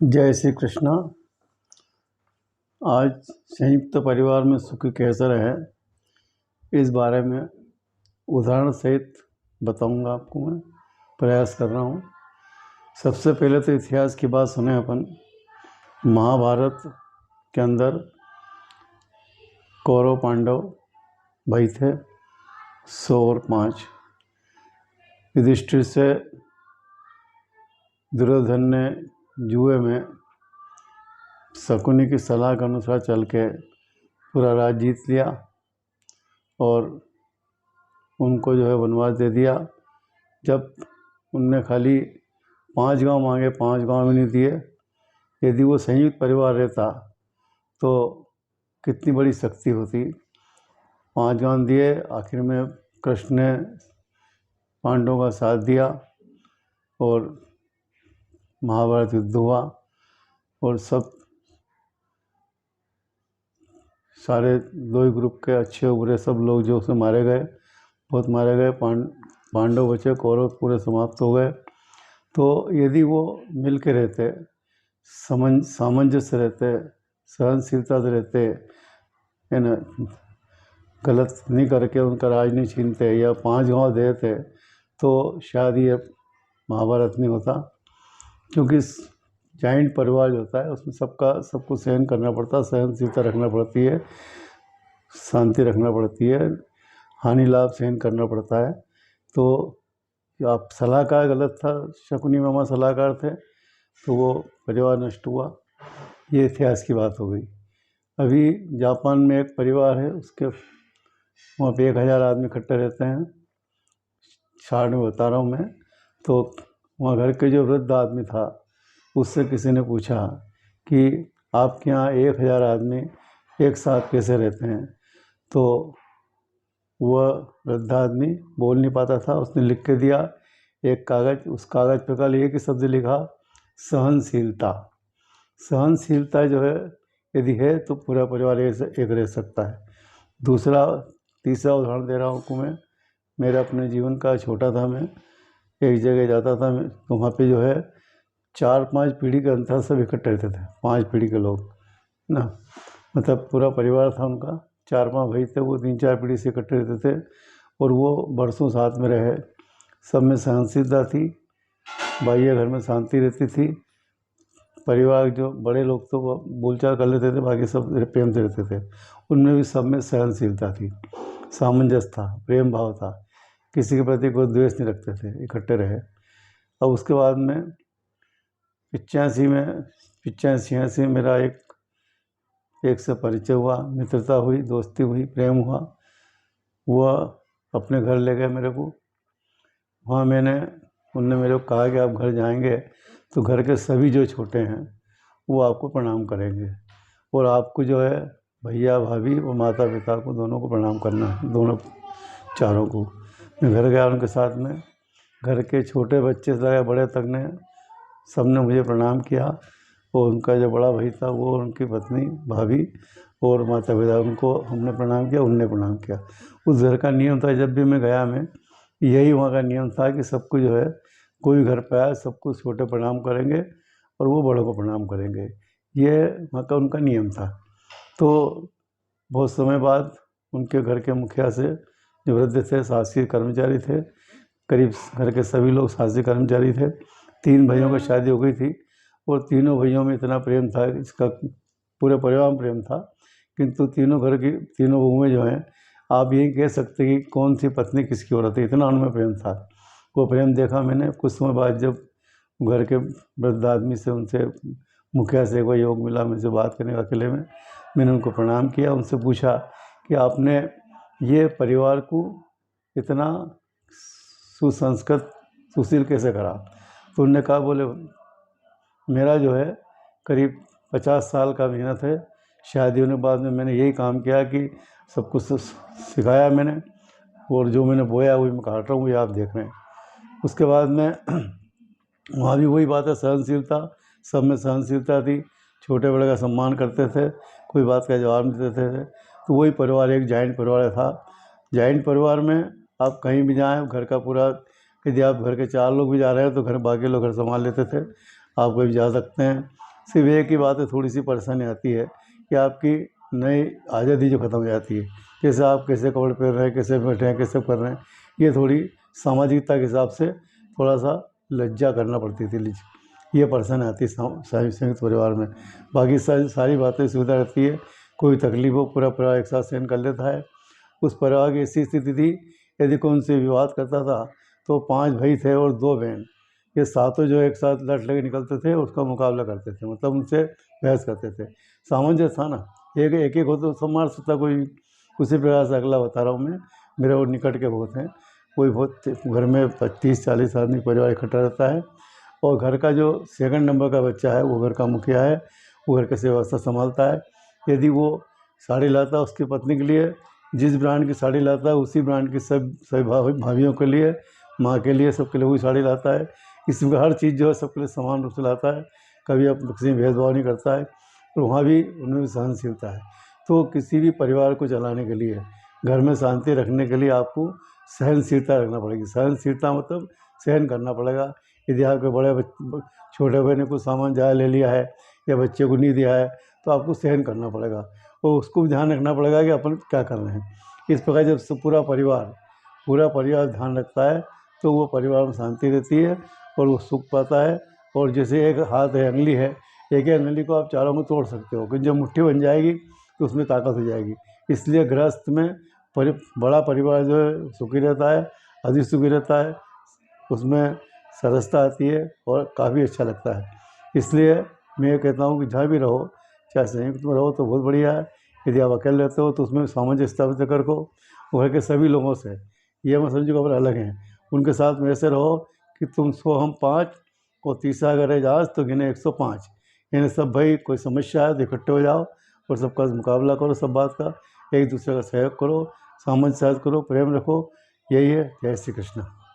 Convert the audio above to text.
जय श्री कृष्णा। आज संयुक्त परिवार में सुख कैसा रहे, इस बारे में उदाहरण सहित बताऊंगा आपको। मैं प्रयास कर रहा हूँ। सबसे पहले तो इतिहास की बात सुने अपन। महाभारत के अंदर कौरव पांडव भाई थे 100 और 5। युधिष्ठिर से दुर्योधन ने जुए में शकुनी की सलाह के अनुसार चल के पूरा राज्य जीत लिया और उनको जो है वनवास दे दिया। जब उनने खाली 5 गांव मांगे, 5 गांव भी नहीं दिए। यदि वो संयुक्त परिवार रहता तो कितनी बड़ी शक्ति होती। 5 गांव दिए। आखिर में कृष्ण ने पांडवों का साथ दिया और महाभारत युद्ध हुआ और सब सारे दो ही ग्रुप के अच्छे बुरे सब लोग जो उसमें मारे गए, बहुत मारे गए। पांडव बचे, कौरव पूरे समाप्त हो गए। तो यदि वो मिल के रहते, सामंजस्य रहते, सहनशीलता से रहते, है ना, गलत नहीं करके उनका राज नहीं छीनते या 5 गांव देते, तो शायद ये महाभारत नहीं होता। क्योंकि जॉइंट परिवार जो होता है उसमें सबको सहन करना पड़ता है, सहनशीलता रखना पड़ती है, शांति रखना पड़ती है, हानि लाभ सहन करना पड़ता है। तो आप सलाहकार गलत था, शकुनी मामा सलाहकार थे, तो वो परिवार नष्ट हुआ। ये इतिहास की बात हो गई। अभी जापान में एक परिवार है, उसके वहाँ पे 1000 आदमी इकट्ठे रहते हैं। शार्ट में बता रहा हूँ मैं। तो वहाँ घर के जो वृद्ध आदमी था, उससे किसी ने पूछा कि आपके यहाँ 1000 आदमी एक साथ कैसे रहते हैं। तो वह वृद्ध आदमी बोल नहीं पाता था। उसने लिख के दिया एक कागज़। उस कागज़ पे कल एक ही शब्द लिखा, सहनशीलता। सहनशीलता जो है यदि है तो पूरा परिवार एक रह सकता है। तीसरा उदाहरण दे रहा हूँ आपको मैं। मेरा अपने जीवन का छोटा था, मैं एक जगह जाता था तो वहाँ पे जो है 4-5 पीढ़ी के अंतर सब इकट्ठे रहते थे। 5 पीढ़ी के लोग ना, मतलब पूरा परिवार था उनका। 4-5 भाई थे, वो 3-4 पीढ़ी से इकट्ठे रहते थे और वो बरसों साथ में रहे। सब में सहनशीलता थी, भाइयों घर में शांति रहती थी। परिवार जो बड़े लोग तो वो बोलचाल कर लेते थे, बाकी सब प्रेम से रहते थे। उनमें भी सब में सहनशीलता थी, सामंजस्य था, प्रेम भाव था, किसी के प्रति कोई द्वेष नहीं रखते थे, इकट्ठे रहे। अब उसके बाद में 85 में मेरा एक से परिचय हुआ, मित्रता हुई, दोस्ती हुई, प्रेम हुआ। वह अपने घर ले गए मेरे को। वहाँ उनने मेरे को कहा कि आप घर जाएंगे तो घर के सभी जो छोटे हैं वो आपको प्रणाम करेंगे और आपको जो है भैया भाभी और माता पिता को दोनों को प्रणाम करना है, दोनों चारों को। मैं घर गया उनके साथ में। घर के छोटे बच्चे से लगा बड़े तक ने सबने मुझे प्रणाम किया और उनका जो बड़ा भाई था वो, उनकी पत्नी, भाभी और माता पिता, उनको हमने प्रणाम किया, उनने प्रणाम किया। उस घर का नियम था, जब भी मैं गया यही वहाँ का नियम था कि सबको जो है, कोई घर पे आए सबको छोटे प्रणाम करेंगे और वो बड़ों को प्रणाम करेंगे। ये वहाँ का उनका नियम था। तो बहुत समय बाद उनके घर के मुखिया से, जो वृद्ध थे, शासकीय कर्मचारी थे, करीब घर के सभी लोग शासकीय कर्मचारी थे। 3 भाइयों की शादी हो गई थी और तीनों भाइयों में इतना प्रेम था, इसका पूरे परिवार में प्रेम था। किंतु तीनों बहुएं जो हैं, आप यही कह सकते कि कौन सी पत्नी किसकी औरत है, इतना उनमें प्रेम था। वो प्रेम देखा मैंने। कुछ समय बाद जब घर के वृद्ध आदमी से, उनसे मुखिया से कोई योग मिला मुझसे बात करने का अकेले में, मैंने उनको प्रणाम किया। उनसे पूछा कि आपने ये परिवार को इतना सुसंस्कृत, सुशील कैसे करा। तो उन्होंने कहा, बोले मेरा जो है करीब 50 साल का मेहनत है। शादी होने के बाद में मैंने यही काम किया कि सब कुछ सिखाया मैंने, और जो मैंने बोया वही मैं काट रहा हूँ, ये आप देख रहे हैं। उसके बाद में वहाँ भी वही बात है, सहनशीलता। सब में सहनशीलता थी, छोटे बड़े का सम्मान करते थे, कोई बात का जवाब नहीं देते थे। तो वही परिवार एक जॉइंट परिवार था। जॉइंट परिवार में आप कहीं भी जाएँ, घर का पूरा, यदि आप घर के 4 लोग भी जा रहे हैं तो घर बाकी लोग घर संभाल लेते थे। आप कहीं भी जा सकते हैं। सिर्फ एक ही बात है, थोड़ी सी परेशानी आती है कि आपकी नई आज़ादी जो ख़त्म हो जाती है, जैसे आप कैसे कपड़े पहन रहे हैं, कैसे बैठे हैं, कैसे कर रहे हैं, ये थोड़ी सामाजिकता के हिसाब से थोड़ा सा लज्जा करना पड़ती थी। ये परेशानी आती है संयुक्त परिवार में। बाकी सारी बातें सुविधा रहती है, कोई तकलीफ हो पूरा परिवार एक साथ सहन कर लेता है। उस परिवार की ऐसी स्थिति थी, यदि कोई उनसे विवाद करता था तो 5 भाई थे और 2 बहन, ये सातों जो एक साथ लड़ लेके निकलते थे, उसका मुकाबला करते थे, मतलब उनसे बहस करते थे। सामंजस्य था ना, एक हो तो सब मार सकता कोई। उसी प्रकार से अगला बता रहा हूँ मैं, मेरे वो निकट के बहुत हैं, कोई बहुत घर में 25-40 आदमी परिवार इकट्ठा रहता है, और घर का जो सेकंड नंबर का बच्चा है वो घर का मुखिया है, वो घर की व्यवस्था संभालता है। यदि वो साड़ी लाता है उसकी पत्नी के लिए, जिस ब्रांड की साड़ी लाता है उसी ब्रांड की सभी भाभियों के लिए, माँ के लिए, सबके लिए वही साड़ी लाता है। इसी प्रकार हर चीज़ जो है सबके लिए समान रूप से लाता है, कभी अब किसी में भेदभाव नहीं करता है, और वहाँ भी उनमें भी सहनशीलता है। तो किसी भी परिवार को चलाने के लिए, घर में शांति रखने के लिए आपको सहनशीलता रखना पड़ेगी। सहनशीलता मतलब सहन करना पड़ेगा। यदि आपके छोटे भाई ने कुछ सामान ज़्यादा ले लिया है या बच्चे को नहीं दिया है तो आपको सहन करना पड़ेगा, और उसको भी ध्यान रखना पड़ेगा कि अपन क्या कर रहे हैं। इस प्रकार जब पूरा परिवार ध्यान रखता है तो वो परिवार में शांति रहती है और वो सुख पाता है। और जैसे एक हाथ है, अंगुली है, एक ही अंगुली को आप चारों में तोड़ सकते हो, कि जब मुट्ठी बन जाएगी तो उसमें ताकत हो जाएगी। इसलिए गृहस्थ में बड़ा परिवार जो है सुखी रहता है, अधिक सुखी रहता है, उसमें सरसता आती है और काफ़ी अच्छा लगता है। इसलिए मैं ये कहता हूँ कि जहाँ भी रहो, चाहे संयुक्त में रहो तो बहुत बढ़िया है, यदि आप अकेले रहते हो तो उसमें सामंजस्य स्थापित कर को घर के सभी लोगों से, ये मत समझो कि अलग हैं, उनके साथ में ऐसे रहो कि तुम 100 हम 5 और तीसरा अगर है जहाज तो गिने 105, यानी सब भाई कोई समस्या है तो इकट्ठे हो जाओ और सबका मुकाबला करो, सब बात का एक दूसरे का सहयोग करो, सामंजस्य करो, प्रेम रखो। यही है। जय श्री कृष्ण।